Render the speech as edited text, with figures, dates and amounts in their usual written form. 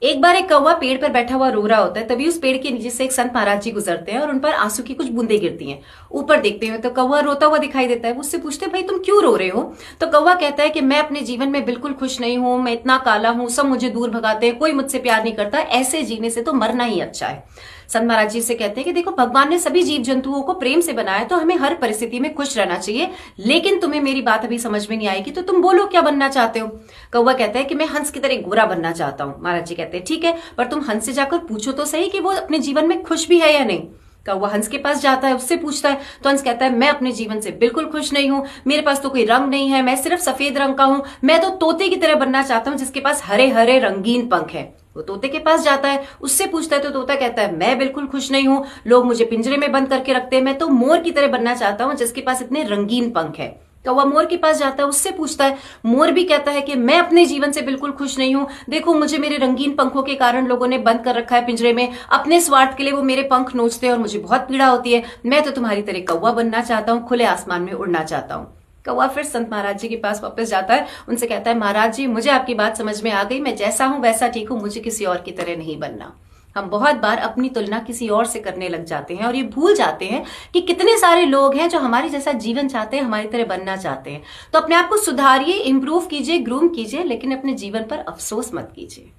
एक बार एक कौवा पेड़ पर बैठा हुआ रो रहा होता है। तभी उस पेड़ के नीचे से एक संत महाराज जी गुजरते हैं और उन पर आंसू की कुछ बूंदें गिरती हैं। ऊपर देखते हुए तो कौवा रोता हुआ दिखाई देता है। वो उससे पूछते हैं, भाई तुम क्यों रो रहे हो? तो कौवा कहता है कि मैं अपने जीवन में बिल्कुल खुश नहीं हूं, मैं इतना काला हूं, सब मुझे दूर भगाते हैं, कोई मुझसे प्यार नहीं करता, ऐसे जीने से तो मरना ही अच्छा है। संत महाराज जी से कहते हैं कि देखो, भगवान ने सभी जीव जंतुओं को प्रेम से बनाया, तो हमें हर परिस्थिति में खुश रहना चाहिए। लेकिन तुम्हें मेरी बात अभी समझ में नहीं आएगी, तो तुम बोलो क्या बनना चाहते हो? कौवा कहता है कि मैं हंस की तरह गोरा बनना चाहता हूं। महाराज जी कहते हैं ठीक है, पर तुम हंस से जाकर पूछो तो सही कि वो अपने जीवन में खुश भी है या नहीं। कौवा हंस के पास जाता है, उससे पूछता है, तो हंस कहता है मैं अपने जीवन से बिल्कुल खुश नहीं हूं, मेरे पास तो कोई रंग नहीं है, मैं सिर्फ सफेद रंग का हूं, मैं तो तोते की तरह बनना चाहता हूं जिसके पास हरे हरे रंगीन पंख है। वो तोते के पास जाता है, उससे पूछता है, तो तोता कहता है मैं बिल्कुल खुश नहीं हूं, लोग मुझे पिंजरे में बंद करके रखते हैं, मैं तो मोर की तरह बनना चाहता हूं जिसके पास इतने रंगीन पंख है। कौवा मोर के पास जाता है, उससे पूछता है, मोर भी कहता है कि मैं अपने जीवन से बिल्कुल खुश नहीं हूं, देखो मुझे मेरे रंगीन पंखों के कारण लोगों ने बंद कर रखा है पिंजरे में, अपने स्वार्थ के लिए वो मेरे पंख नोचते हैं और मुझे बहुत पीड़ा होती है, मैं तो तुम्हारी तरह कौवा बनना चाहता हूं, खुले आसमान में उड़ना चाहता हूं। कौवा फिर संत महाराज जी के पास वापस जाता है, उनसे कहता है, महाराज जी मुझे आपकी बात समझ में आ गई, मैं जैसा हूं वैसा ठीक हूं, मुझे किसी और की तरह नहीं बनना। हम बहुत बार अपनी तुलना किसी और से करने लग जाते हैं और ये भूल जाते हैं कि कितने सारे लोग हैं जो हमारे जैसा जीवन चाहते हैं, हमारी तरह बनना चाहते हैं। तो अपने आप को सुधारिए, इंप्रूव कीजिए, ग्रूम कीजिए, लेकिन अपने जीवन पर अफसोस मत कीजिए।